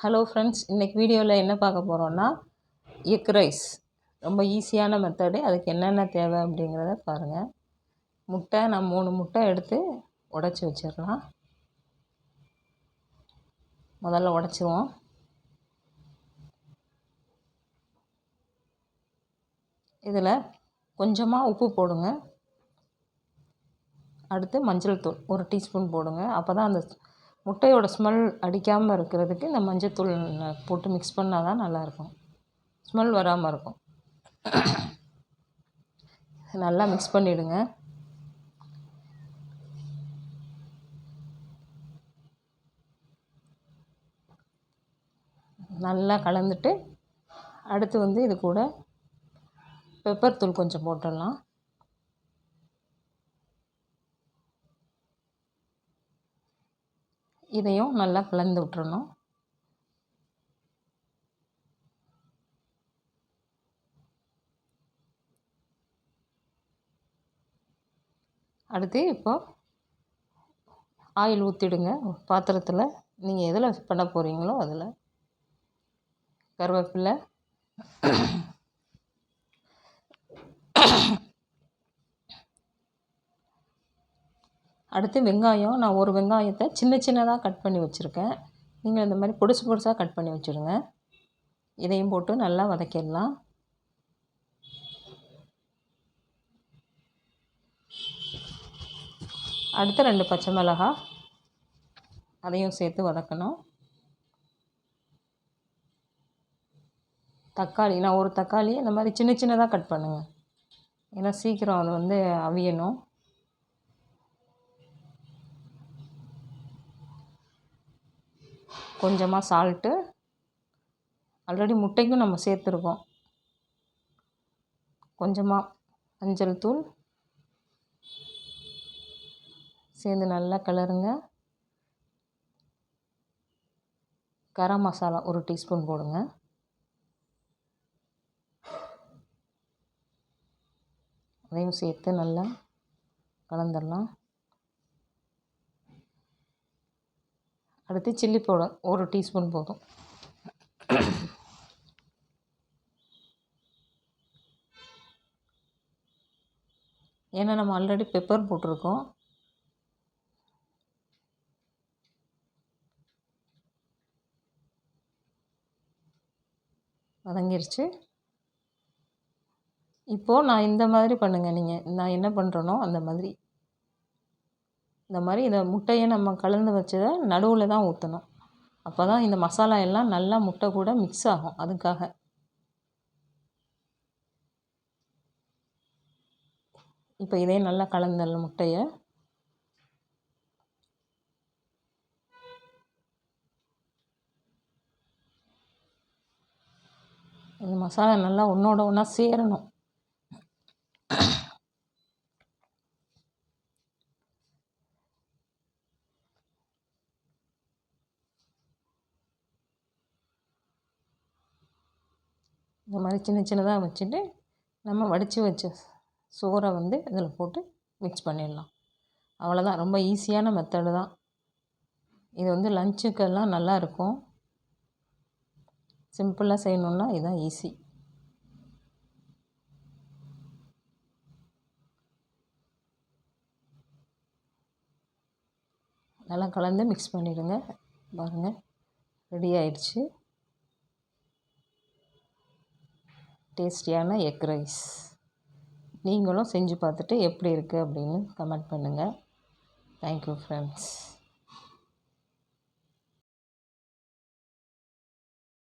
Hello friends, இன்றைக்கி வீடியோவில் என்ன பார்க்க போகிறோன்னா எக் ரைஸ். ரொம்ப ஈஸியான மெத்தடு. அதுக்கு என்னென்ன தேவை அப்படிங்கிறத பாருங்கள். முட்டை நான் 3 முட்டை எடுத்து உடச்சி வச்சிடலாம். முதல்ல உடச்சிருவோம். இதில் கொஞ்சமாக உப்பு போடுங்க. அடுத்து மஞ்சள் தூள் 1 டீஸ்பூன் போடுங்க. அப்போ தான் அந்த முட்டையோட ஸ்மெல் அடிக்காமல் இருக்கிறதுக்கு இந்த மஞ்சள் தூள் போட்டு மிக்ஸ் பண்ணால் தான் நல்லாயிருக்கும். ஸ்மெல் வராமல் இருக்கும். நல்லா மிக்ஸ் பண்ணிவிடுங்க. நல்லா கலந்துட்டு அடுத்து இது கூட பெப்பர் தூள் கொஞ்சம் போட்டுடலாம். இதையும் நல்லா கலந்து விட்டுறணும். அடுத்து இப்போ ஆயில் ஊற்றிடுங்க பாத்திரத்தில். நீங்கள் எதில் பண்ண போகிறீங்களோ அதில் கருவேப்பிலை, அடுத்து வெங்காயம். நான் ஒரு வெங்காயத்தை சின்ன சின்னதாக கட் பண்ணி வச்சுருக்கேன். நீங்கள் இந்த மாதிரி பொடிசு பொடிசாக கட் பண்ணி வச்சுருங்க. இதையும் போட்டு நல்லா வதக்கிடலாம். அடுத்து 2 பச்சை மிளகாய், அதையும் சேர்த்து வதக்கணும். தக்காளி, நான் ஒரு தக்காளி இந்த மாதிரி சின்ன சின்னதாக கட் பண்ணுங்கள். ஏன்னா சீக்கிரம் அது அவியணும். கொஞ்சமாக சால்ட்டு, ஆல்ரெடி முட்டைக்கும் நம்ம சேர்த்துருக்கோம். கொஞ்சமாக மஞ்சள் தூள் சேர்ந்து நல்லா கிளறுங்க. கரம் மசாலா 1 டீஸ்பூன் போடுங்க. அதையும் சேர்த்து நல்லா கலந்துடலாம். அடுத்து சில்லி பவுடர் 1 டீஸ்பூன் போதும். ஏன்னா நம்ம ஆல்ரெடி பெப்பர் போட்டிருக்கோம். வதங்கிருச்சு. இப்போது நான் இந்த மாதிரி பண்ணுங்கள். நான் என்ன பண்ணுறேனோ அந்த மாதிரி இந்த முட்டையை நம்ம கலந்து வச்சதை நடுவில் தான் ஊற்றணும். அப்போ தான் இந்த மசாலா எல்லாம் நல்லா முட்டை கூட மிக்ஸ் ஆகும். அதுக்காக இப்போ இதே நல்லா கலந்துடலாம் முட்டையை. இந்த மசாலா நல்லா ஒன்றோட ஒன்றா சேரணும். இந்த மாதிரி சின்ன சின்னதாக வச்சுட்டு நம்ம வடித்து வச்ச சோறை இதில் போட்டு மிக்ஸ் பண்ணிடலாம். அவ்வளோதான். ரொம்ப ஈஸியான மெத்தடு தான் இது. லஞ்சுக்கெல்லாம் நல்லாயிருக்கும். சிம்பிளாக செய்யணுன்னா இதுதான் ஈஸி. நல்லா கலந்து மிக்ஸ் பண்ணிவிடுங்க. பாருங்கள், ரெடி ஆயிடுச்சு டேஸ்டியான எக் ரைஸ். நீங்களும் செஞ்சு பார்த்துட்டு எப்படி இருக்குது அப்படின்னு கமெண்ட் பண்ணுங்கள். Thank you friends.